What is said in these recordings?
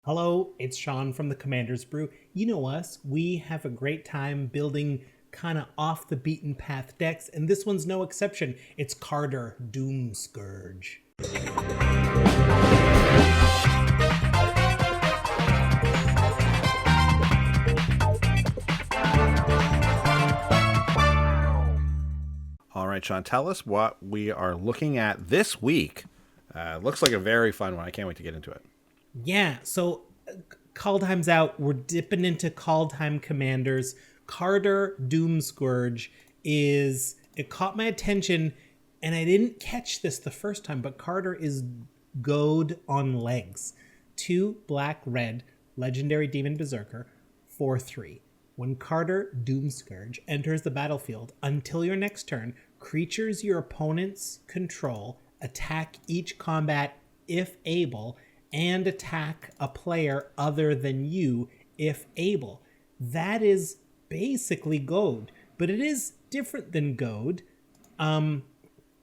Hello, it's Sean from the Commander's Brew. You know us, we have a great time building kind of off the beaten path decks, and this one's no exception. It's Kardur Doomscourge. All right, Sean, tell us what we are looking at this week. Looks like a very fun one. I can't wait to get into it. Yeah, so Kaldheim's out. We're dipping into Kaldheim Commanders. Kardur Doomscourge it caught my attention, and I didn't catch this the first time, but Kardur is goad on legs. 2 black-red, legendary demon berserker, 4/3. When Kardur Doomscourge enters the battlefield, until your next turn, creatures your opponents control attack each combat if able, and attack a player other than you if able. That is basically goad, but it is different than goad in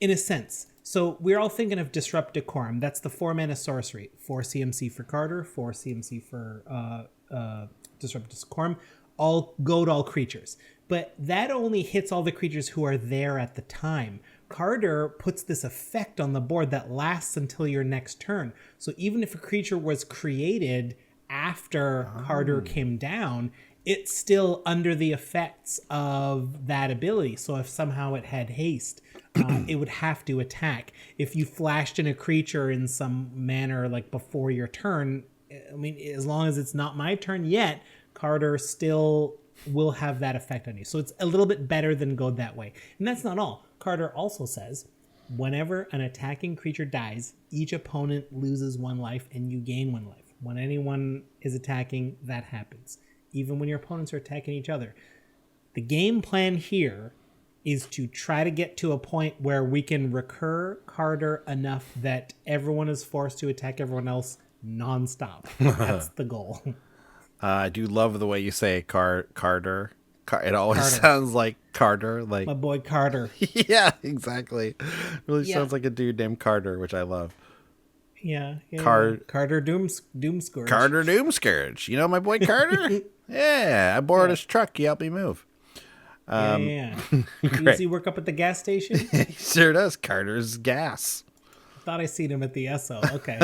a sense. So we're all thinking of Disrupt Decorum. That's the 4-mana sorcery. 4 CMC for Kardur, 4 CMC for Disrupt Decorum. All goad all creatures. But that only hits all the creatures who are there at the time. Kardur puts this effect on the board that lasts until your next turn. So even if a creature was created after Kardur came down, it's still under the effects of that ability. So if somehow it had haste, it would have to attack. If you flashed in a creature in some manner, like before your turn, I mean, as long as it's not my turn yet, Kardur still will have that effect on you. So it's a little bit better than goad that way. And that's not all. Kardur also says, whenever an attacking creature dies, each opponent loses 1 life and you gain 1 life. When anyone is attacking, that happens. Even when your opponents are attacking each other. The game plan here is to try to get to a point where we can recur Kardur enough that everyone is forced to attack everyone else nonstop. That's the goal. I do love the way you say Kardur. It always sounds like Kardur. Like my boy Kardur. Yeah, exactly. Really sounds like a dude named Kardur, which I love. Yeah. Kardur Doomscourge. Kardur Doomscourge. You know my boy Kardur? Yeah, I borrowed his truck. He helped me move. Yeah. Does he work up at the gas station? He sure does. Kardur's gas. Thought I seen him at the SO. Okay.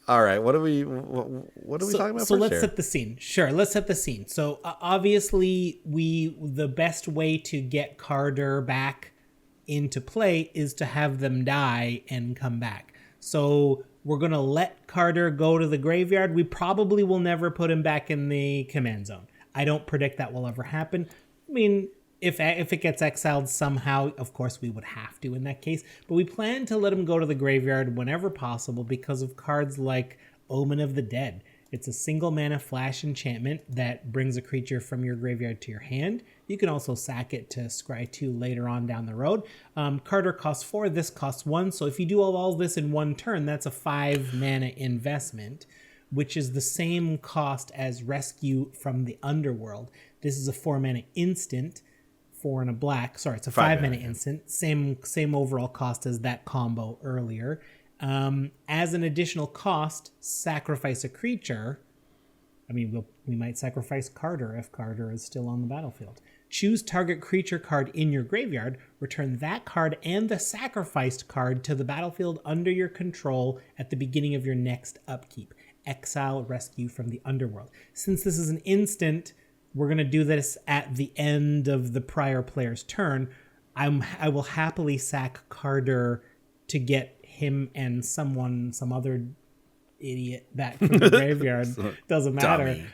All right, what are we talking about? So let's set the scene. Sure, let's set the scene. So obviously, the best way to get Kardur back into play is to have them die and come back. So we're gonna let Kardur go to the graveyard. We probably will never put him back in the command zone. I don't predict that will ever happen. I mean, if it gets exiled somehow, of course we would have to in that case. But we plan to let him go to the graveyard whenever possible because of cards like Omen of the Dead. It's a single mana flash enchantment that brings a creature from your graveyard to your hand. You can also sack it to scry 2 later on down the road. Kardur costs 4, this costs 1. So if you do all this in 1 turn, that's a 5 mana investment, which is the same cost as Rescue from the Underworld. This is a 4 mana instant. 4 and a black. Sorry, it's a 5 mana instant. Same overall cost as that combo earlier. As an additional cost, sacrifice a creature. I mean, we might sacrifice Kardur if Kardur is still on the battlefield. Choose target creature card in your graveyard. Return that card and the sacrificed card to the battlefield under your control at the beginning of your next upkeep. Exile Rescue from the Underworld. Since this is an instant, we're going to do this at the end of the prior player's turn. I will happily sack Kardur to get him and some other idiot back from the graveyard. Doesn't matter.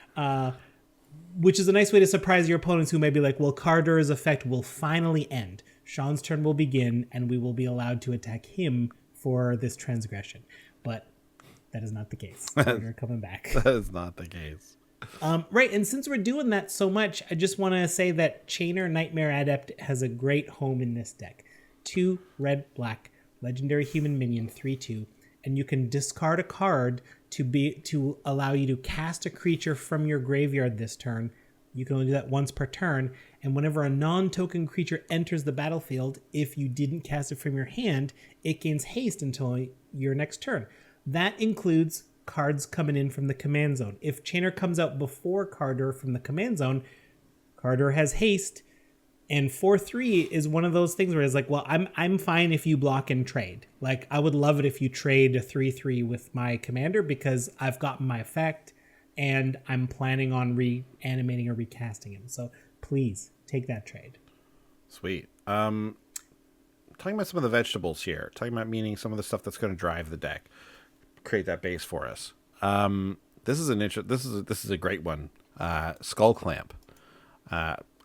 Which is a nice way to surprise your opponents who may be like, well, Kardur's effect will finally end. Sean's turn will begin, and we will be allowed to attack him for this transgression. But that is not the case. Kardur coming back. That is not the case. Right, and since we're doing that so much, I just want to say that Chainer Nightmare Adept has a great home in this deck. 2 red-black, legendary human minion, 3/2, and you can discard a card to allow you to cast a creature from your graveyard this turn. You can only do that once per turn, and whenever a non-token creature enters the battlefield, if you didn't cast it from your hand, it gains haste until your next turn. That includes cards coming in from the command zone. If Chainer comes out before Kardur from the command zone, Kardur has haste, and 4/3 is one of those things where it's like, well, I'm fine if you block and trade. Like, I would love it if you trade a 3/3 with my commander because I've gotten my effect and I'm planning on reanimating or recasting him. So please take that trade. Sweet. Talking about some of the vegetables here. Talking about meaning some of the stuff that's going to drive the deck, create that base for us. This is this is a great one. Skull Clamp,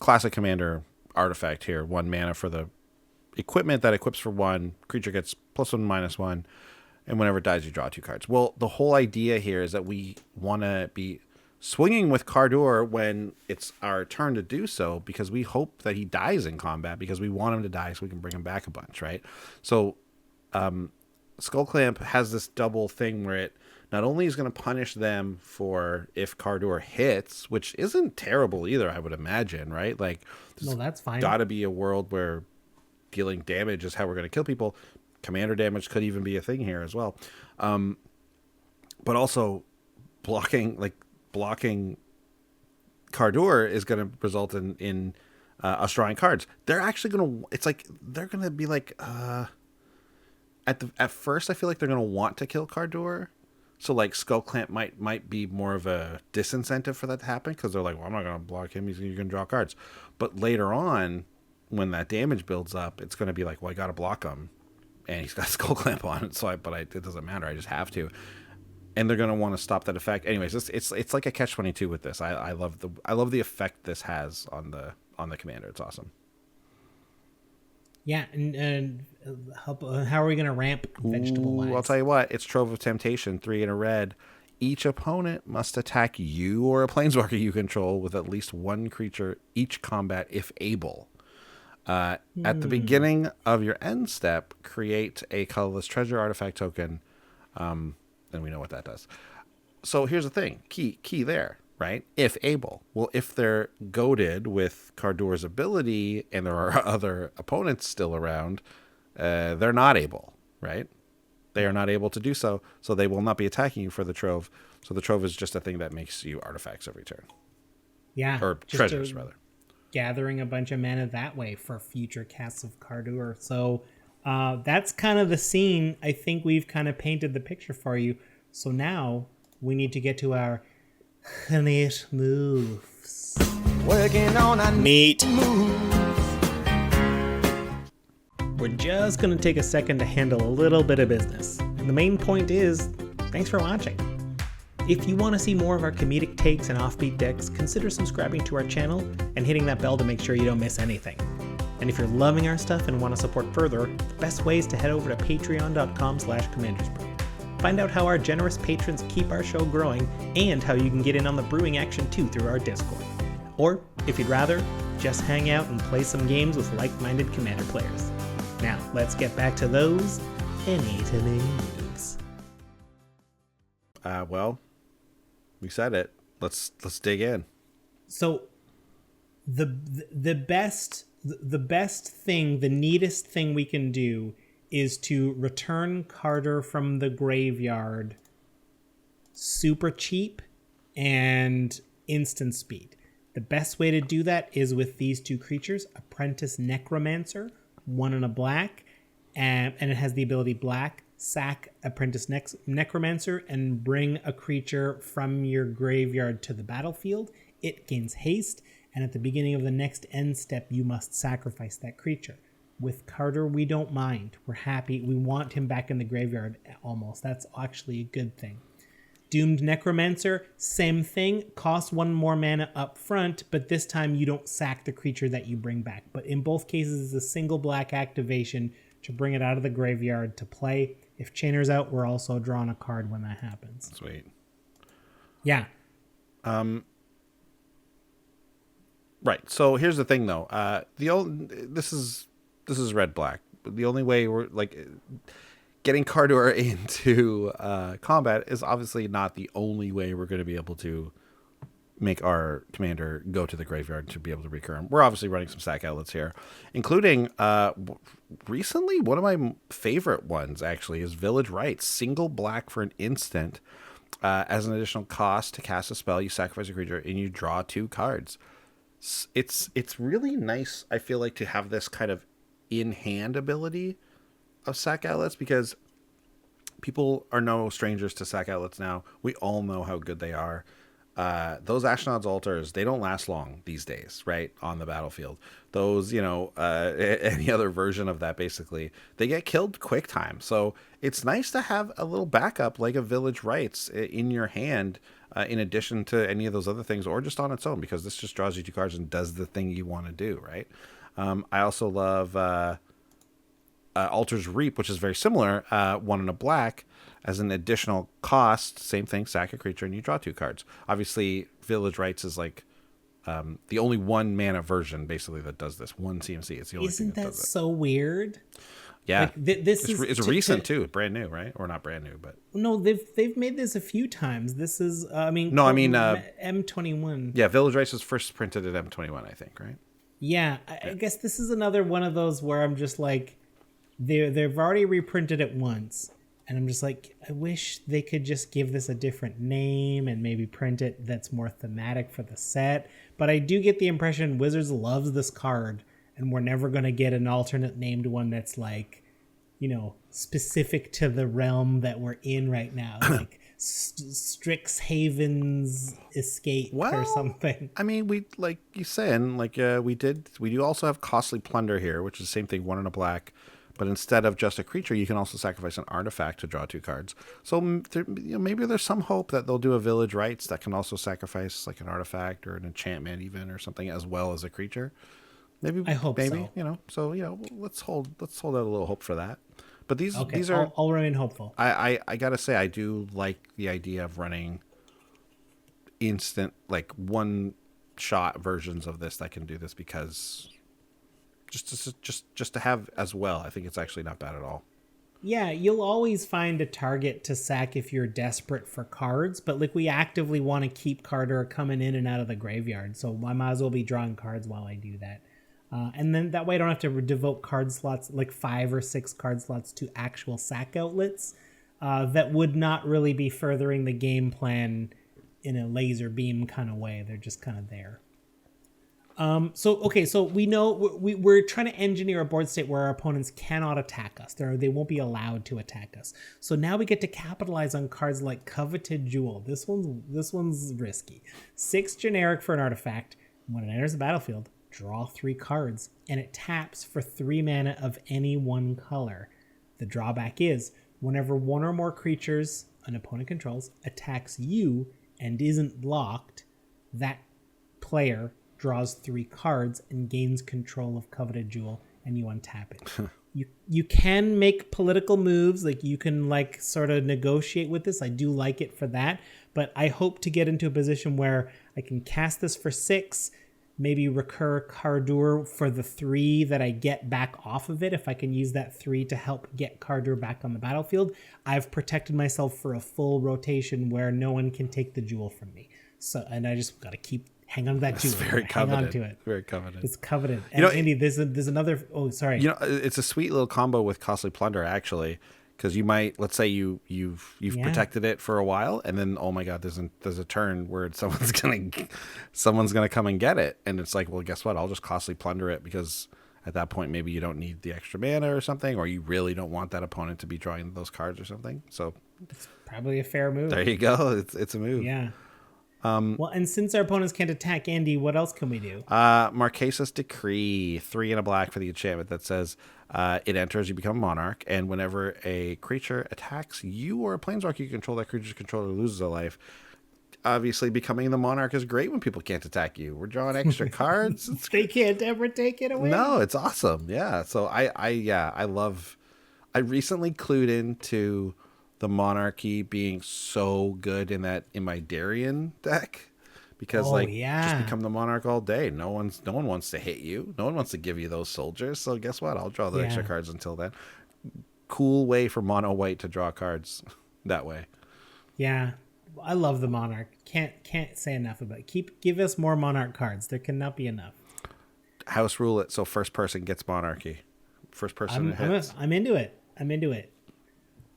classic commander artifact here. 1 mana for the equipment that equips for 1. Creature gets +1/-1, and whenever it dies, you draw 2 cards. Well, the whole idea here is that we want to be swinging with Kardur when it's our turn to do so, because we hope that he dies in combat, because we want him to die so we can bring him back a bunch, right? So Skull Clamp has this double thing where it not only is going to punish them for if Kardur hits, which isn't terrible either, I would imagine, right? Like, no, that's fine. Got to be a world where dealing damage is how we're going to kill people. Commander damage could even be a thing here as well. But also blocking Kardur is going to result in us drawing cards. They're actually going to, it's like, they're going to be like, at first I feel like they're going to want to kill Kardur. So like Skull Clamp might be more of a disincentive for that to happen, because they're like, well, I'm not going to block him. You're going to draw cards. But later on, when that damage builds up, it's going to be like, well, I got to block him, and he's got Skull Clamp on it. So it doesn't matter. I just have to. And they're going to want to stop that effect. Anyways, it's like a catch-22 with this. I love the effect this has on the commander. It's awesome. Yeah, and how are we going to ramp vegetable wise? I'll tell you what. It's Trove of Temptation, 3 and a red. Each opponent must attack you or a planeswalker you control with at least 1 creature each combat if able. At the beginning of your end step, create a colorless treasure artifact token. And we know what that does. So here's the thing. Key there, right? If able. Well, if they're goaded with Kardur's ability and there are other opponents still around, they're not able, right? They are not able to do so, so they will not be attacking you for the Trove. So the Trove is just a thing that makes you artifacts every turn. Yeah. Or treasures, rather. Gathering a bunch of mana that way for future casts of Kardur. So that's kind of the scene. I think we've kind of painted the picture for you. So now we need to get to our neat moves. Working on a neat moves. We're just going to take a second to handle a little bit of business. And the main point is, thanks for watching. If you want to see more of our comedic takes and offbeat decks, consider subscribing to our channel and hitting that bell to make sure you don't miss anything. And if you're loving our stuff and want to support further, the best way is to head over to patreon.com/commandersbrew. Find out how our generous patrons keep our show growing and how you can get in on the brewing action too through our Discord. Or, if you'd rather, just hang out and play some games with like-minded Commander players. Now, let's get back to those any-to-me moves. Well, we said it. Let's dig in. So, the best thing, the neatest thing we can do is to return Kardur from the graveyard super cheap and instant speed. The best way to do that is with these 2 creatures, Apprentice Necromancer, 1 and a black, and it has the ability black, sack Apprentice Necromancer, and bring a creature from your graveyard to the battlefield. It gains haste, and at the beginning of the next end step, you must sacrifice that creature. With Kardur, we don't mind. We're happy. We want him back in the graveyard almost. That's actually a good thing. Doomed Necromancer, same thing. Costs 1 more mana up front, but this time you don't sack the creature that you bring back. But in both cases, it's a single black activation to bring it out of the graveyard to play. If Chainer's out, we're also drawing a card when that happens. Sweet. Yeah. Right. So here's the thing, though. This is red black. The only way we're like getting Kardur into combat is obviously not the only way we're going to be able to make our commander go to the graveyard to be able to recur him. We're obviously running some sack outlets here, including recently one of my favorite ones actually is Village Rites. Single black for an instant. As an additional cost to cast a spell, you sacrifice a creature and you draw 2 cards. It's really nice, I feel like, to have this kind of in-hand ability of sack outlets, because people are no strangers to sack outlets now. We all know how good they are. Those Ashnod's altars, they don't last long these days, right? On the battlefield. Those, any other version of that, basically, they get killed quick time. So it's nice to have a little backup like a Village Rites in your hand, in addition to any of those other things, or just on its own, because this just draws you 2 cards and does the thing you want to do, right? I also love Altar's Reap, which is very similar, 1 and a black, as an additional cost. Same thing, sack a creature and you draw 2 cards. Obviously, Village Rites is like the only 1 mana version, basically, that does this. 1 CMC. It's the only thing that does it. Isn't that so weird? Yeah, like, it's recent too, brand new, right? Or not brand new, but no, they've made this a few times. This is, M21. Yeah, Village Rites was first printed at M21, I think, right? Yeah, I guess this is another one of those where I'm just like, they've already reprinted it once, and I'm just like, I wish they could just give this a different name and maybe print it that's more thematic for the set. But I do get the impression Wizards loves this card, and we're never going to get an alternate named one that's like, specific to the realm that we're in right now, like Strixhaven's Escape or something. I mean, we, like you said, we do also have Costly Plunder here, which is the same thing, 1 and a black. But instead of just a creature, you can also sacrifice an artifact to draw 2 cards. So maybe there's some hope that they'll do a Village Rites that can also sacrifice like an artifact or an enchantment even, or something, as well as a creature. Maybe I hope so. So let's hold out a little hope for that. But these are. I'll remain hopeful. I gotta say, I do like the idea of running instant, like 1-shot versions of this that can do this, because just to have as well, I think it's actually not bad at all. Yeah, you'll always find a target to sack if you're desperate for cards, but like, we actively want to keep Kardur coming in and out of the graveyard, so I might as well be drawing cards while I do that. And then that way I don't have to devote card slots, like 5 or 6 card slots, to actual sack outlets that would not really be furthering the game plan in a laser beam kind of way. They're just kind of there. So we know we're trying to engineer a board state where our opponents cannot attack us. They won't be allowed to attack us. So now we get to capitalize on cards like Coveted Jewel. This one's risky. 6 generic for an artifact. When it enters the battlefield, draw 3 cards, and it taps for 3 mana of any one color. The drawback is, whenever 1 or more creatures an opponent controls attacks you and isn't blocked, that player draws 3 cards and gains control of Coveted Jewel, and you untap it. You can make political moves, like you can like sort of negotiate with this. I do like it for that, but I hope to get into a position where I can cast this for 6, maybe recur Kardur for the 3 that I get back off of it. If I can use that 3 to help get Kardur back on the battlefield, I've protected myself for a full rotation where no one can take the jewel from me. So, and I just got to hang on to that jewel. Very coveted. Hang on to it. Very coveted. It's coveted. And Andy, there's another. Oh, sorry. It's a sweet little combo with Costly Plunder, actually, because you might, let's say you've protected it for a while, and then, oh my god, there's a turn where someone's gonna come and get it, and it's like, well, guess what? I'll just Costly Plunder it, because at that point maybe you don't need the extra mana or something, or you really don't want that opponent to be drawing those cards or something. So it's probably a fair move. There you go. It's a move. Yeah. Well, and since our opponents can't attack, Andy, what else can we do? Marquesas Decree, 3 and a black for the enchantment that says it enters, you become a monarch, and whenever a creature attacks you or a planeswalker you control, that creature's controller loses a life. Obviously, becoming the monarch is great when people can't attack you. We're drawing extra cards. They can't ever take it away. No, it's awesome. Yeah. So I recently clued into the monarchy being so good in my Darien deck, because just become the monarch all day. No one wants to hit you. No one wants to give you those soldiers. So guess what? I'll draw the extra cards until then. Cool way for mono white to draw cards that way. Yeah. I love the Monarch. Can't say enough about it. Give us more Monarch cards. There cannot be enough. House rule it so first person gets monarchy. First person hits. I'm into it.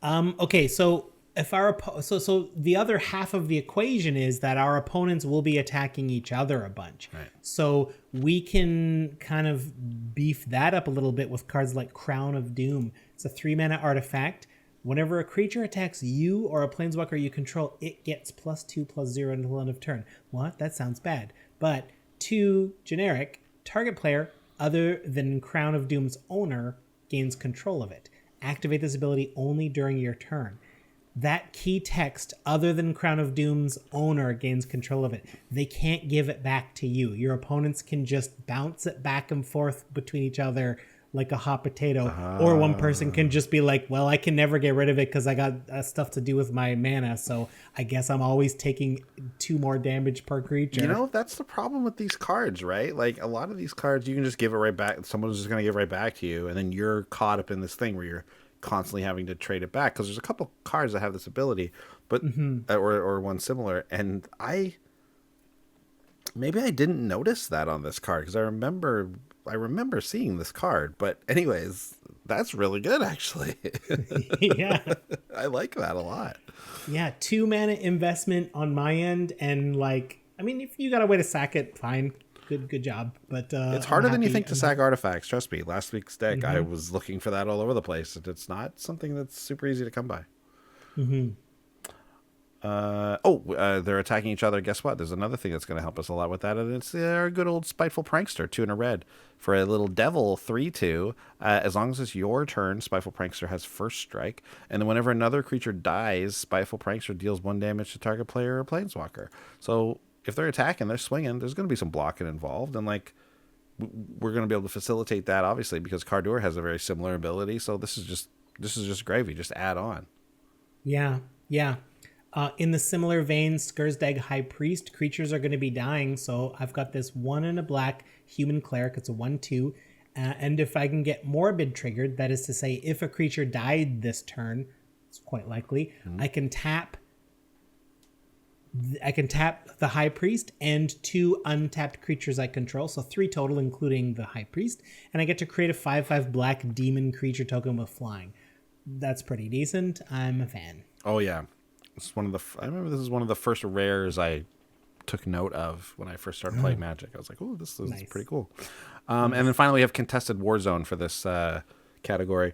Okay, so if so the other half of the equation is that our opponents will be attacking each other a bunch. Right. So we can kind of beef that up a little bit with cards like Crown of Doom. It's a 3-mana artifact. Whenever a creature attacks you or a planeswalker you control, it gets +2/+0 until end of turn. What? That sounds bad. But 2 generic, target player other than Crown of Doom's owner gains control of it. Activate this ability only during your turn. That key text, other than Crown of Doom's owner gains control of it. They can't give it back to you. Your opponents can just bounce it back and forth between each other like a hot potato. Or one person can just be like, well, I can never get rid of it because I got stuff to do with my mana, so I guess I'm always taking 2 more damage per creature. You know, that's the problem with these cards, right? Like, a lot of these cards, you can just give it right back. Someone's just going to give it right back to you, and then you're caught up in this thing where you're constantly having to trade it back, because there's a couple cards that have this ability, but or one similar, and maybe I didn't notice that on this card, because I remember seeing this card. But anyways, that's really good, actually. Yeah. I like that a lot. Yeah, 2 mana investment on my end, and like, I mean, if you got a way to sack it, fine. Good job. But it's harder than you think to sack artifacts. Trust me. Last week's deck, I was looking for that all over the place. It's not something that's super easy to come by. They're attacking each other. Guess what? There's another thing that's going to help us a lot with that, and it's our good old Spiteful Prankster, 2 and a red. For a little devil, 3/2. As long as it's your turn, Spiteful Prankster has first strike, and then whenever another creature dies, Spiteful Prankster deals 1 damage to target player or planeswalker. So if they're attacking, they're swinging, there's going to be some blocking involved, and like, we're going to be able to facilitate that, obviously, because Kardur has a very similar ability. So this is just gravy. Just add on. Yeah. In the similar vein, Skursdag High Priest, creatures are going to be dying, so I've got this 1 and a black human cleric. It's a 1/2, and if I can get Morbid triggered, that is to say, if a creature died this turn, it's quite likely, I can tap the High Priest and 2 untapped creatures I control, so 3 total, including the High Priest, and I get to create a 5/5 black demon creature token with flying. That's pretty decent. I'm a fan. Oh yeah. I remember this is one of the first rares I took note of when I first started playing Magic. I was like, oh, this is nice. Pretty cool. And then finally we have Contested Warzone for this category.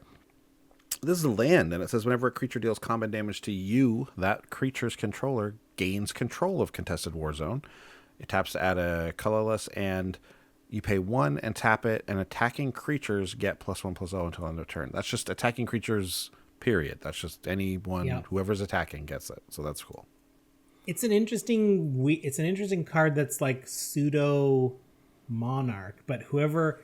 This is a land, and it says whenever a creature deals combat damage to you, that creature's controller gains control of Contested Warzone. It taps to add a colorless, and you pay 1 and tap it, and attacking creatures get +1/+0 until end of turn. That's just attacking creatures, period. That's just anyone, whoever's attacking gets it. So that's cool. It's an interesting card that's like pseudo Monarch, but whoever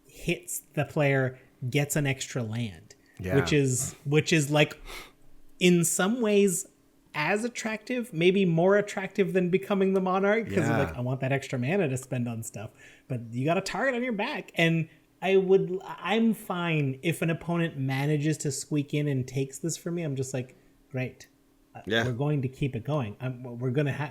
hits the player gets an extra land, which is like, in some ways, as attractive, maybe more attractive than becoming the Monarch, because like, I want that extra mana to spend on stuff, but you got a target on your back. And I'm fine if an opponent manages to squeak in and takes this from me. I'm just like, great. We're going to keep it going.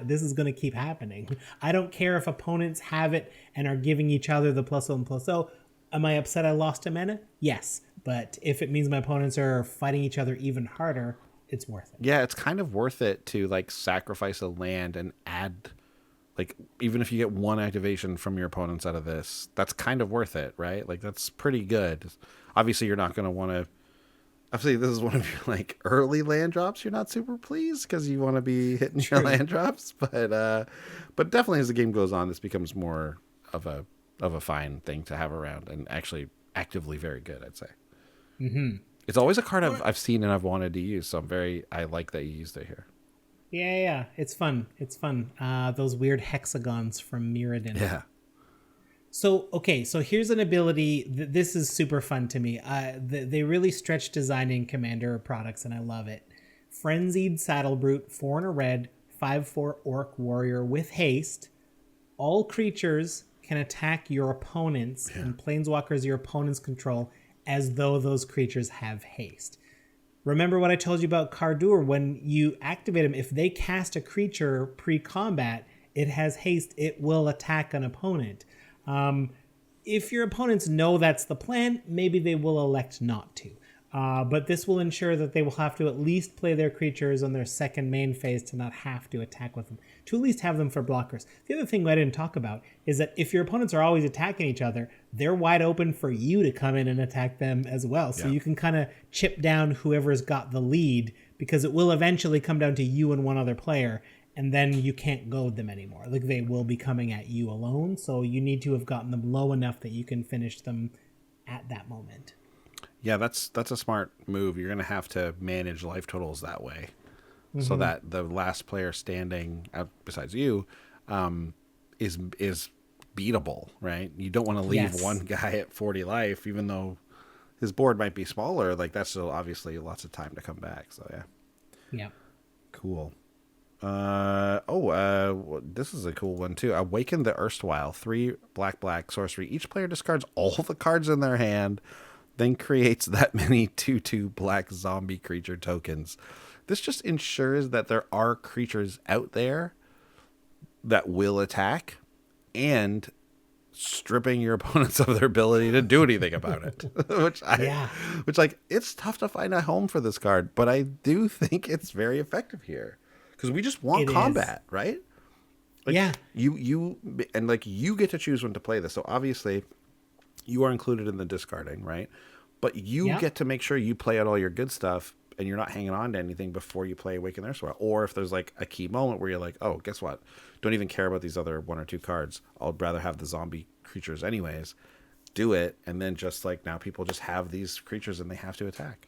This is going to keep happening. I don't care if opponents have it and are giving each other the +1/+0. Am I upset I lost a mana? Yes. But if it means my opponents are fighting each other even harder, it's worth it. Yeah, it's kind of worth it to like sacrifice a land and add, like, even if you get 1 activation from your opponents out of this, that's kind of worth it, right? Like, that's pretty good. Obviously, you're not going to want to... Obviously, this is one of your, like, early land drops. You're not super pleased because you want to be hitting your land drops. But definitely as the game goes on, this becomes more of a fine thing to have around, and actually actively very good, I'd say. Mm-hmm. It's always a card I've seen and I've wanted to use, so I like that you used it here. Yeah, it's fun. Those weird hexagons from Mirrodin. Yeah. So here's an ability. This is super fun to me. They really stretch designing Commander products, and I love it. Frenzied Saddle Brute, 4 and a red, 5/4 Orc Warrior with haste. All creatures can attack your opponents and planeswalkers your opponents control as though those creatures have haste. Remember what I told you about Kardur? When you activate him, if they cast a creature pre-combat, it has haste. It will attack an opponent. If your opponents know that's the plan, maybe they will elect not to. But this will ensure that they will have to at least play their creatures on their second main phase to not have to attack with them, to at least have them for blockers. The other thing I didn't talk about is that if your opponents are always attacking each other, they're wide open for you to come in and attack them as well. So you can kind of chip down whoever's got the lead, because it will eventually come down to you and one other player, and then you can't goad them anymore. Like, they will be coming at you alone, so you need to have gotten them low enough that you can finish them at that moment. Yeah, that's a smart move. You're going to have to manage life totals that way, so that the last player standing besides you is beatable, right? You don't want to leave one guy at 40 life, even though his board might be smaller. Like, that's still obviously lots of time to come back. So Yeah. Cool. This is a cool one too. Awaken the Erstwhile. 3 black sorcery. Each player discards all the cards in their hand, then creates that many 2/2 black zombie creature tokens. This just ensures that there are creatures out there that will attack, and stripping your opponents of their ability to do anything about it. Which like, it's tough to find a home for this card, but I do think it's very effective here, because we just want combat, right? Like, you get to choose when to play this. So obviously you are included in the discarding, right? But you get to make sure you play out all your good stuff, and you're not hanging on to anything before you play Awaken the Erstwhile. Or if there's like a key moment where you're like, oh, guess what? Don't even care about these other 1 or 2 cards. I'll rather have the zombie creatures anyways. Do it, and then just like, now people just have these creatures and they have to attack.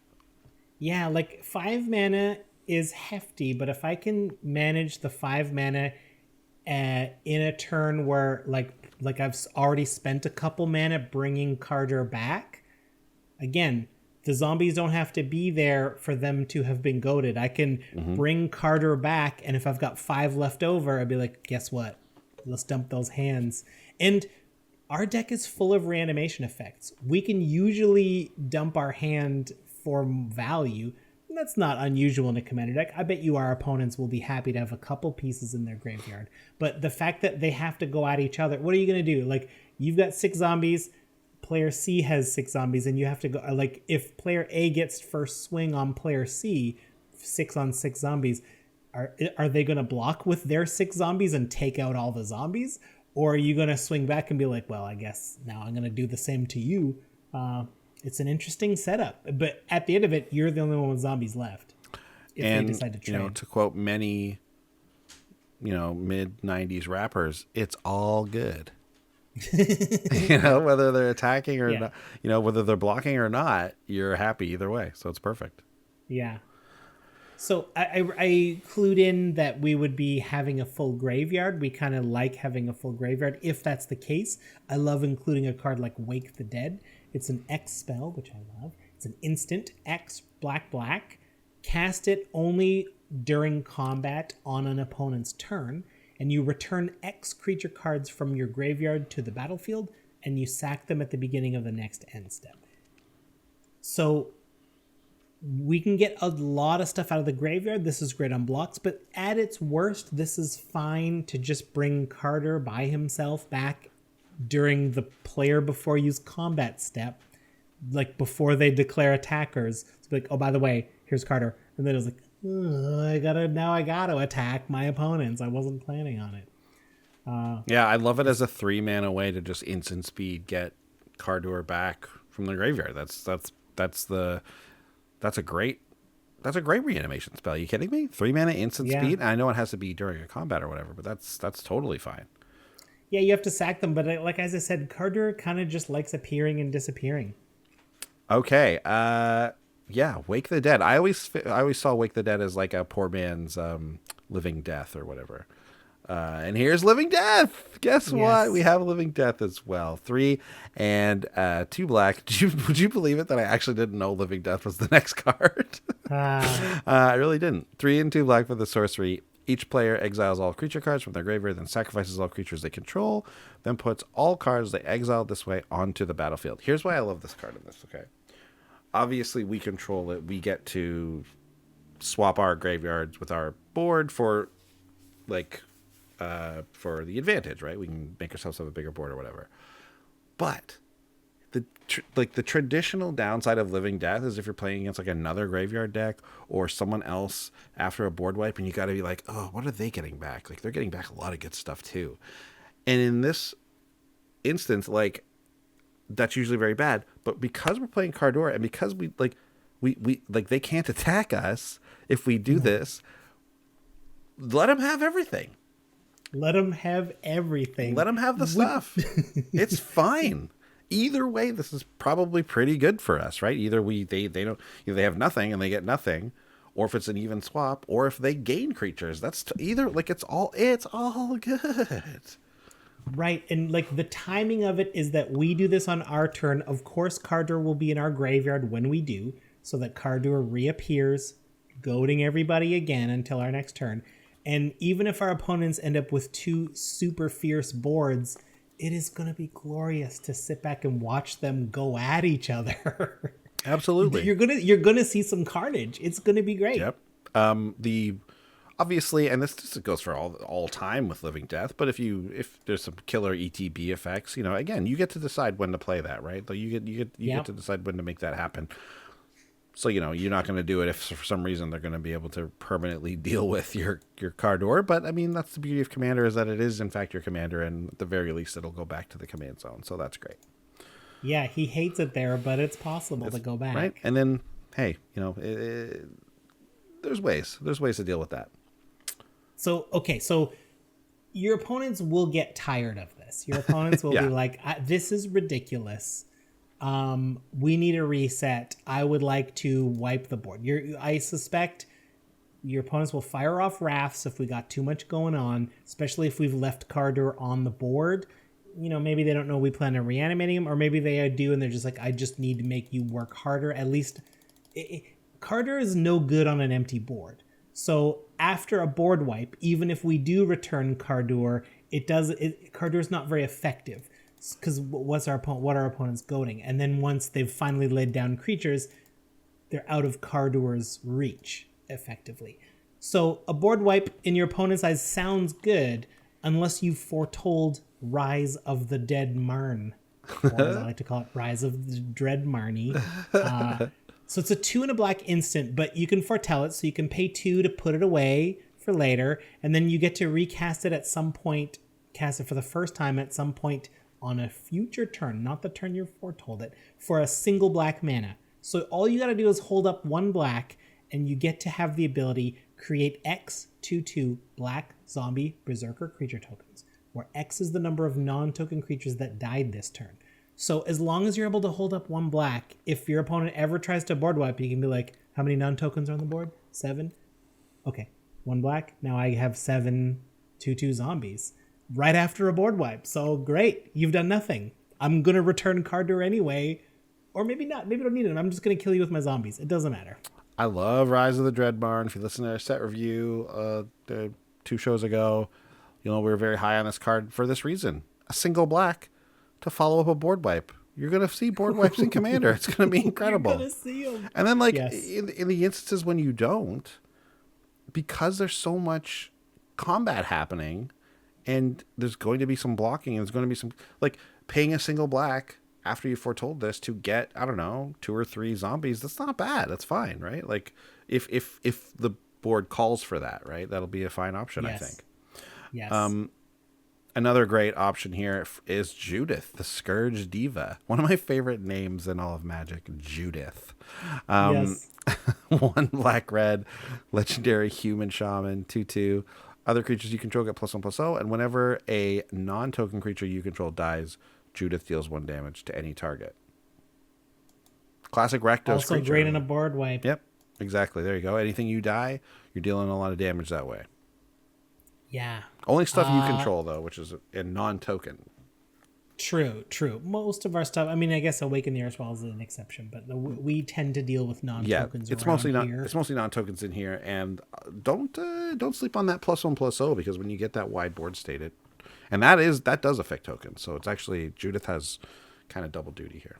Yeah, like 5 mana is hefty, but if I can manage the 5 mana in a turn where like I've already spent a couple mana bringing Kardur back, again, the zombies don't have to be there for them to have been goaded. I can bring Kardur back, and if I've got 5 left over, I'd be like, guess what? Let's dump those hands. And our deck is full of reanimation effects. We can usually dump our hand for value. That's not unusual in a commander deck. I bet you our opponents will be happy to have a couple pieces in their graveyard. But the fact that they have to go at each other, what are you going to do? Like, you've got 6 zombies, player C has 6 zombies, and you have to go, like, if player A gets first swing on player C, 6 on 6 zombies, are they going to block with their 6 zombies and take out all the zombies? Or are you going to swing back and be like, well, I guess now I'm going to do the same to you? It's an interesting setup. But at the end of it, you're the only one with zombies left. If they decide to trade. To quote many, mid-90s rappers, it's all good. Whether they're attacking or not, whether they're blocking or not, you're happy either way. So it's perfect. Yeah. So I clued in that we would be having a full graveyard. We kind of like having a full graveyard. If that's the case, I love including a card like Wake the Dead. It's an X spell, which I love. It's an instant X black. Cast it only during combat on an opponent's turn, and you return X creature cards from your graveyard to the battlefield, and you sack them at the beginning of the next end step. So we can get a lot of stuff out of the graveyard. This is great on blocks, but at its worst, this is fine to just bring Kardur by himself back during the player before use combat step, like before they declare attackers. It's like, oh, by the way, here's Kardur. And then it's like, I gotta attack my opponents. I wasn't planning on it. I love it as a 3 mana way to just instant speed get Kardur back from the graveyard. That's a great reanimation spell. Are you kidding me? 3 mana instant speed. I know it has to be during a combat or whatever, but that's totally fine. Yeah, you have to sack them, but like as I said, Kardur kind of just likes appearing and disappearing. Okay. Wake the Dead. I always saw Wake the Dead as like a poor man's Living Death or whatever. And here's Living Death. Guess what? We have Living Death as well. 3 and 2 black. Would you believe it that I actually didn't know Living Death was the next card? I really didn't. 3 and 2 black for the sorcery. Each player exiles all creature cards from their graveyard, then sacrifices all creatures they control, then puts all cards they exiled this way onto the battlefield. Here's why I love this card in this, okay? obviously we control it. We get to swap our graveyards with our board for for the advantage, right? We can make ourselves have a bigger board or whatever. But the traditional downside of Living Death is if you're playing against like another graveyard deck or someone else after a board wipe, and you got to be like, oh, what are they getting back? Like they're getting back a lot of good stuff too. And in this instance, like that's usually very bad. But because we're playing Kardur and because we they can't attack us if we do this, let them have everything. Let them have everything. Let them have the stuff. It's fine. Either way, this is probably pretty good for us, right? Either they don't, they have nothing and they get nothing, or if it's an even swap, or if they gain creatures. That's either like it's all good. Right, and like the timing of it is that we do this on our turn. Of course, Kardur will be in our graveyard when we do, so that Kardur reappears, goading everybody again until our next turn. And even if our opponents end up with 2 super fierce boards, it is going to be glorious to sit back and watch them go at each other. Absolutely. You're gonna see some carnage. It's gonna be great. Yep. Obviously, and this just goes for all time with Living Death, but if there's some killer ETB effects, again, you get to decide when to play that, right? Like you get to decide when to make that happen. So, you're not going to do it if for some reason they're going to be able to permanently deal with your Kardur. But, I mean, that's the beauty of Commander, is that it is, in fact, your Commander. And at the very least, it'll go back to the command zone. So that's great. Yeah, he hates it there, but it's possible to go back. Right? And then, hey, there's ways. There's ways to deal with that. So, okay, so your opponents will get tired of this. Your opponents will be like, this is ridiculous. We need a reset. I would like to wipe the board. I suspect your opponents will fire off Wraths if we got too much going on, especially if we've left Kardur on the board. Maybe they don't know we plan on reanimating him, or maybe they do and they're just like, I just need to make you work harder. At least Kardur is no good on an empty board. So after a board wipe, even if we do return Kardur, Kardur's not very effective. Because what are our opponents goading? And then once they've finally laid down creatures, they're out of Kardur's reach, effectively. So a board wipe in your opponent's eyes sounds good, unless you foretold Rise of the Dead Marn, or as I like to call it, Rise of the Dread Marnie. So it's a 2 and a black instant, but you can foretell it, so you can pay 2 to put it away for later, and then you get to recast it at some point, cast it for the first time at some point on a future turn, not the turn you foretold it, for a single black mana. So all you got to do is hold up 1 black, and you get to have the ability create X 2/2 black zombie berserker creature tokens, where X is the number of non-token creatures that died this turn. So as long as you're able to hold up 1 black, if your opponent ever tries to board wipe, you can be like, how many non-tokens are on the board? 7? Okay, 1 black. Now I have 7 2/2 zombies. Right after a board wipe. So great, you've done nothing. I'm going to return Kardur anyway. Or maybe not. Maybe I don't need it. I'm just going to kill you with my zombies. It doesn't matter. I love Rise of the Dread Marn. If you listen to our set review 2 shows ago, we were very high on this card for this reason. A single black to follow up a board wipe. You're going to see board wipes in Commander. It's going to be incredible. You're going to see them. And then in the instances when you don't, because there's so much combat happening, and there's going to be some blocking, and there's going to be some, like, paying a single black after you foretold this to get, I don't know, 2 or 3 zombies. That's not bad. That's fine, right? Like, if the board calls for that, right? That'll be a fine option, yes. I think. Yes. Another great option here is Judith, the Scourge Diva. One of my favorite names in all of Magic, Judith. Yes. 1 black-red, legendary human shaman, 2/2. Other creatures you control get +1/+0, and whenever a non-token creature you control dies, Judith deals 1 damage to any target. Classic Rakdos also creature. great in a board wipe. Yep, exactly. There you go. Anything you die, you're dealing a lot of damage that way. Yeah. Only stuff you control, though, which is in non-token. True. Most of our stuff, I mean, I guess Awaken the Earthwall is an exception, but we tend to deal with non-tokens. It's mostly non-tokens in here, and don't sleep on that +1/+0, because when you get that wide board state, that does affect tokens. So it's actually, Judith has kind of double duty here.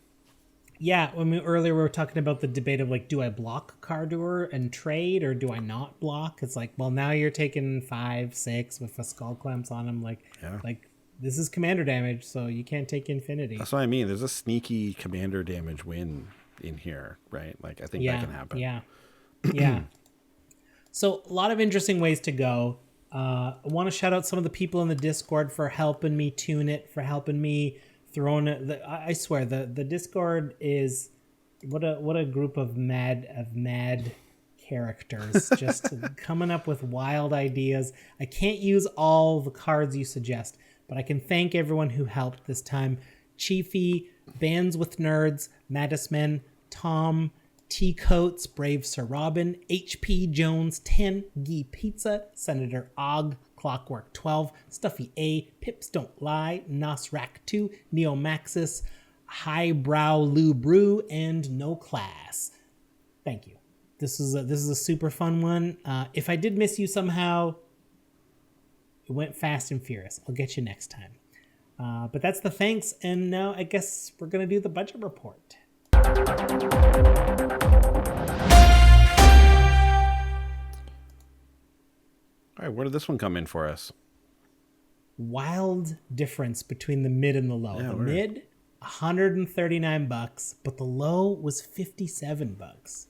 Yeah, I mean, earlier we were talking about the debate of like, do I block Kardur and trade, or do I not block? It's like, well, now you're taking 5-6 with a skull clamps on him. Yeah. Like this is commander damage, so you can't take infinity. That's what I mean. There's a sneaky commander damage win in here, right? Like, I think that can happen. Yeah, yeah. So a lot of interesting ways to go. I want to shout out some of the people in the Discord for helping me tune it, for helping me throwing it. I swear the Discord is what a group of mad characters just coming up with wild ideas. I can't use all the cards you suggest, but I can thank everyone who helped this time. Chiefy, Bands with Nerds, Mattisman, Tom, T-Coats, Brave Sir Robin, H.P. Jones, 10, Gee Pizza, Senator Og, Clockwork 12, Stuffy A, Pips Don't Lie, Nosrak 2, Neomaxis, Highbrow Lou Brew, and No Class. Thank you. This is a super fun one. If I did miss you somehow, it went fast and furious. I'll get you next time. But that's the thanks, and now I guess we're going to do the budget report. All right, where did this one come in for us? Wild difference between the mid and the low. The mid, $139, but the low was $57.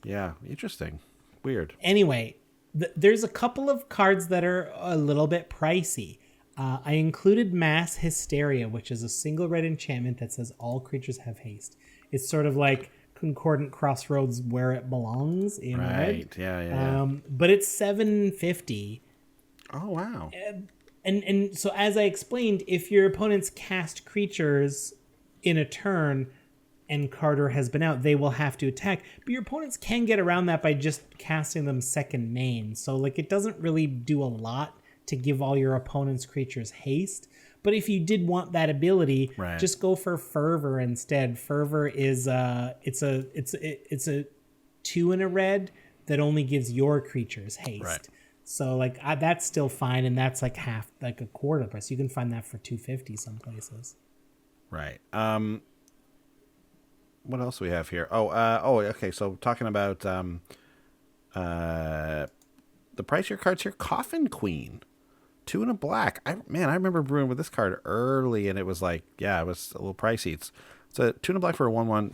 Yeah, interesting. Weird. Anyway, there's a couple of cards that are a little bit pricey. I included Mass Hysteria, which is a single red enchantment that says all creatures have haste. It's sort of like Concordant Crossroads where it belongs in red. Right, yeah. But it's $750. Oh, wow. And so as I explained, if your opponents cast creatures in a turn and Kardur has been out, they will have to attack. But your opponents can get around that by just casting them second main. So like it doesn't really do a lot to give all your opponent's creatures haste. But if you did want that ability, just go for Fervor instead. Fervor is it's a 2 and a red that only gives your creatures haste. Right. So like that's still fine, and that's like a quarter price. You can find that for $250 some places. Right. What else do we have here? Okay. So talking about the price of your cards here, Coffin Queen. 2 and a black. I remember brewing with this card early, and it was like, it was a little pricey. It's a 2 and a black for a 1/1.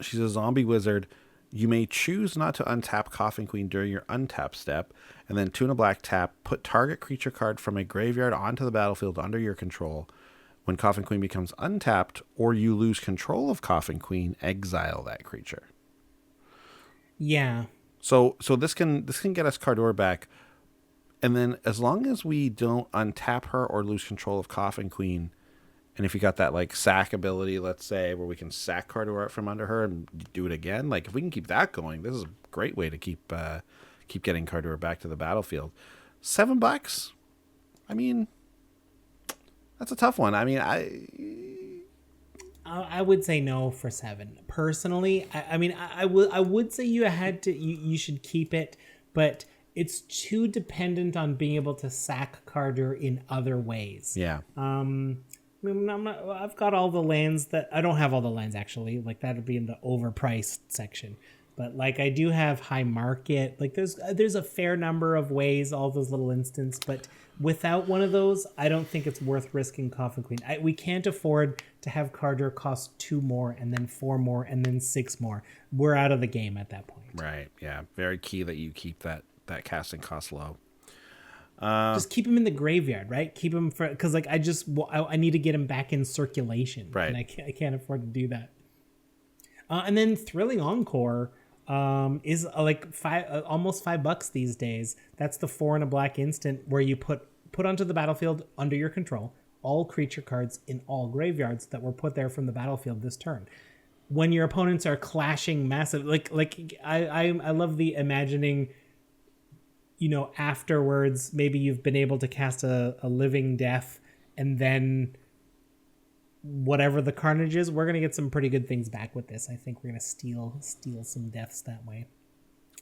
She's a zombie wizard. You may choose not to untap Coffin Queen during your untap step, and then 2 and a black tap. Put target creature card from a graveyard onto the battlefield under your control. When Coffin Queen becomes untapped, or you lose control of Coffin Queen, exile that creature. Yeah. So this can get us Kardur back. And then as long as we don't untap her or lose control of Coffin Queen, and if you got that like sack ability, let's say, where we can sack Kardur out from under her and do it again, like if we can keep that going, this is a great way to keep getting Kardur back to the battlefield. $7? I mean, that's a tough one. I mean, I would say no for 7 personally. I would say you should keep it, but it's too dependent on being able to sack Kardur in other ways. Yeah. I've got all the lands that I don't have all the lands actually. Like that would be in the overpriced section. But like I do have high market. Like there's a fair number of ways, all those little instants. But without one of those, I don't think it's worth risking Coffin Queen. We can't afford to have Kardur cost 2 more and then 4 more and then 6 more. We're out of the game at that point. Right. Yeah. Very key that you keep that casting cost low. Just keep him in the graveyard, right? Keep him because like I need to get him back in circulation, right? And I can't afford to do that. And then Thrilling Encore is like almost $5 these days. That's the 4 and a black instant where you put onto the battlefield under your control all creature cards in all graveyards that were put there from the battlefield this turn. When your opponents are clashing massive, like I love the imagining. You know, afterwards, maybe you've been able to cast a living death, and then whatever the carnage is, we're gonna get some pretty good things back with this. I think we're gonna steal some deaths that way.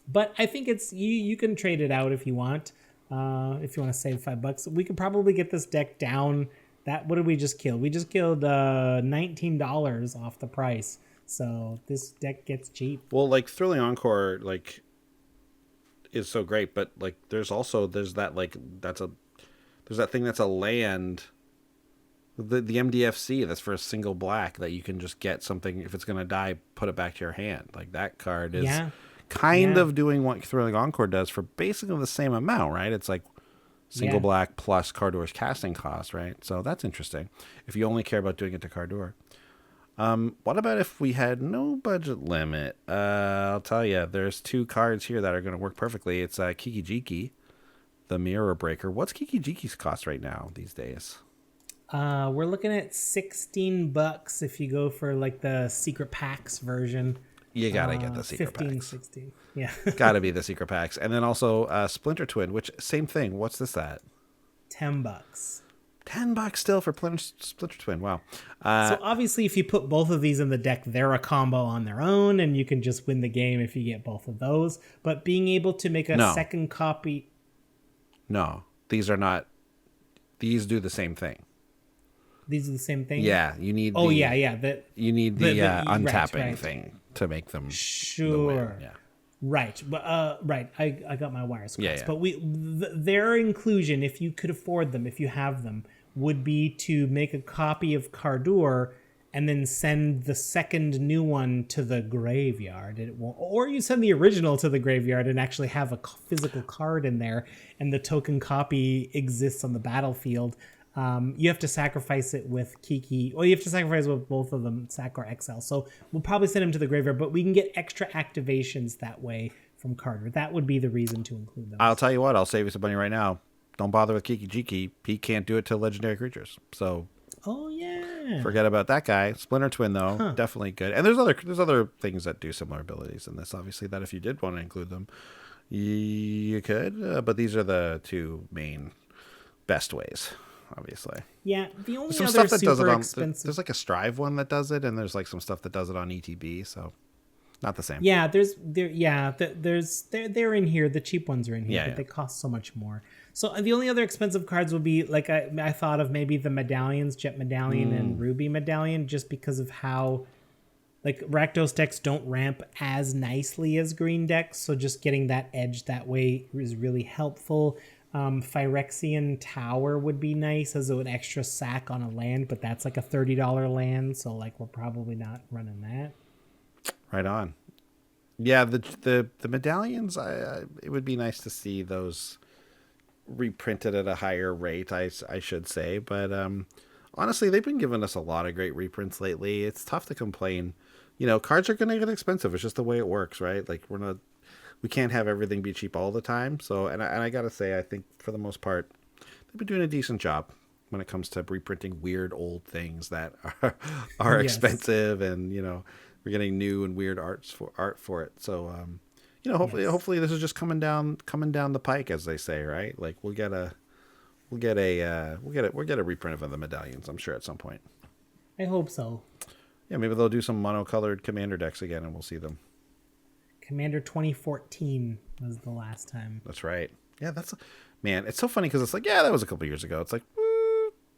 But I think it's you can trade it out if you want. If you want to save $5, we could probably get this deck down What did we just kill? We just killed $19 off the price. So this deck gets cheap. Well, like Thrilling Encore, like is so great, but like there's that thing that's a land. The MDFC that's for a single black that you can just get something, if it's gonna die, put it back to your hand. Like that card is kind of doing what Thrilling Encore does for basically the same amount, right? It's like single black plus Kardur's casting cost, right? So that's interesting. If you only care about doing it to Kardur. What about if we had no budget limit? I'll tell you, there's 2 cards here that are going to work perfectly. It's Kiki Jiki, the Mirror Breaker. What's Kiki Jiki's cost right now these days? We're looking at $16 if you go for like the secret packs version. You gotta get the secret 15, packs. 16. Yeah. Gotta be the secret packs. And then also Splinter Twin, which same thing. What's this at? $10. $10 still for Splinter Twin. Wow. So obviously, if you put both of these in the deck, they're a combo on their own, and you can just win the game if you get both of those. But being able to make a second copy. No, these are not. These do the same thing. These are the same thing? Yeah, you need. You need the untapping thing to make them. Sure. Yeah. Right, but right, I got my wires crossed. Yeah. But their inclusion, if you could afford them, if you have them, would be to make a copy of Kardur and then send the second new one to the graveyard. Or you send the original to the graveyard and actually have a physical card in there, and the token copy exists on the battlefield. You have to sacrifice it with Kiki, or you have to sacrifice with both of them, Sac or XL. So we'll probably send him to the graveyard, but we can get extra activations that way from Kardur. That would be the reason to include them. I'll tell you what, I'll save you some money right now. Don't bother with Kiki Jiki. He can't do it to legendary creatures. So forget about that guy. Splinter Twin, though, definitely good. And there's other things that do similar abilities in this, obviously, that if you did want to include them, you could. But these are the 2 main best ways. Obviously, yeah. The only some other stuff that does it on expensive. there's like a Strive one that does it, and there's like some stuff that does it on ETB. So not the same. Yeah, they're in here. The cheap ones are in here, but they cost so much more. So the only other expensive cards would be like I thought of maybe the medallions, Jet Medallion and Ruby Medallion, just because of how like Rakdos decks don't ramp as nicely as green decks. So just getting that edge that way is really helpful. Phyrexian Tower would be nice as an extra sack on a land, but that's like a $30 land, so like we're probably not running that. Right on. Yeah, the medallions, it would be nice to see those reprinted at a higher rate, I should say, but honestly, they've been giving us a lot of great reprints lately. It's tough to complain. You know, cards are going to get expensive. It's just the way it works, right? Like we can't have everything be cheap all the time. So, and I gotta say, I think for the most part, they've been doing a decent job when it comes to reprinting weird old things that are expensive, and we're getting new and weird art for it. So, hopefully this is just coming down the pike, as they say, right? Like we'll get a reprint of the medallions, I'm sure, at some point. I hope so. Yeah, maybe they'll do some monocolored commander decks again, and we'll see them. Commander 2014 was the last time. That's right. Yeah, man, it's so funny because it's like, yeah, that was a couple years ago. It's like,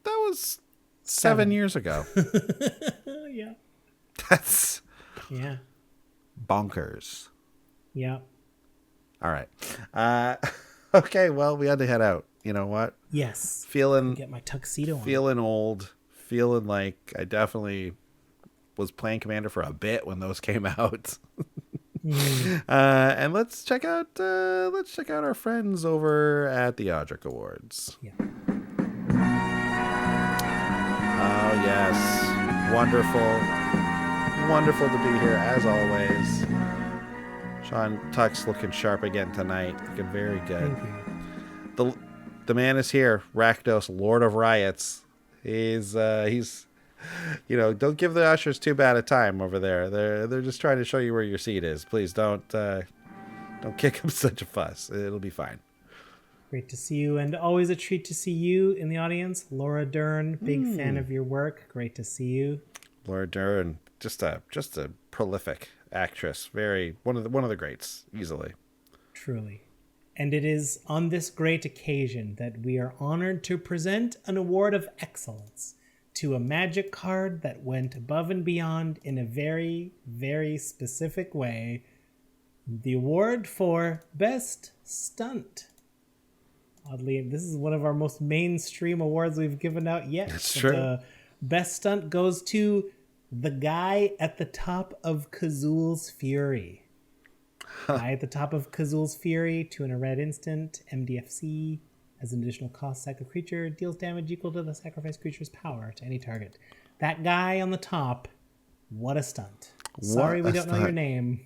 that was 7 years ago. Yeah. That's Yeah. bonkers. All right. Okay, well, we had to head out. You know what? Yes. Get my tuxedo on. Feeling old. Feeling like I definitely was playing Commander for a bit when those came out. And let's check out our friends over at the Audric Awards. Yeah. Oh yes, wonderful to be here as always. Sean Tux looking sharp again tonight, looking very good. Thank you. The man is here, Rakdos, Lord of Riots. He's don't give the ushers too bad a time over there. They're just trying to show you where your seat is. Please don't kick up such a fuss. It'll be fine. Great to see you, and always a treat to see you in the audience. Laura Dern, big fan of your work. Great to see you. Laura Dern, just a prolific actress. One of the greats, easily. Truly. And it is on this great occasion that we are honored to present an award of excellence to a magic card that went above and beyond in a very, very specific way. The award for Best Stunt. Oddly, this is one of our most mainstream awards we've given out yet. That's true. The Best Stunt goes to the guy at the top of Kazul's Fury. Guy at the top of Kazul's Fury, 2 in a red instant, MDFC, as an additional cost, sack a creature, deals damage equal to the sacrificed creature's power to any target. That guy on the top, what a stunt. Sorry we don't know your name.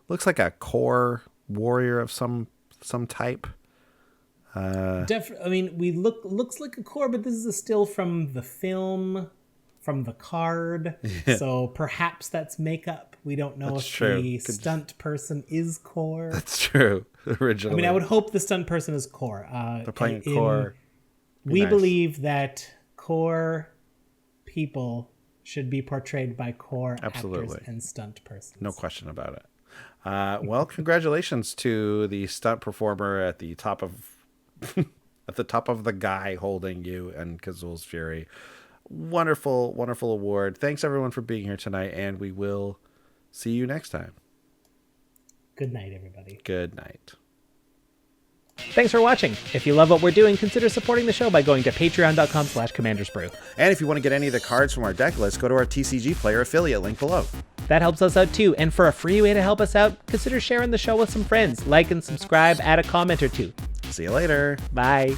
Looks like a core warrior of some type. Looks like a core, but this is a still from the film, from the card. Yeah. So perhaps that's makeup. We don't know if the stunt person is core. That's true. Originally, I would hope the stunt person is core. They're playing core. We believe that core people should be portrayed by core actors and stunt persons. No question about it. Well, congratulations to the stunt performer at the top of the guy holding you and Kazul's Fury. Wonderful, wonderful award. Thanks everyone for being here tonight, and we will see you next time. Good night, everybody. Good night. Thanks for watching. If you love what we're doing, consider supporting the show by going to patreon.com/commandersbrew. And if you want to get any of the cards from our deck list, go to our TCG Player affiliate link below. That helps us out too, and for a free way to help us out, consider sharing the show with some friends. Like and subscribe, add a comment or two. See you later. Bye.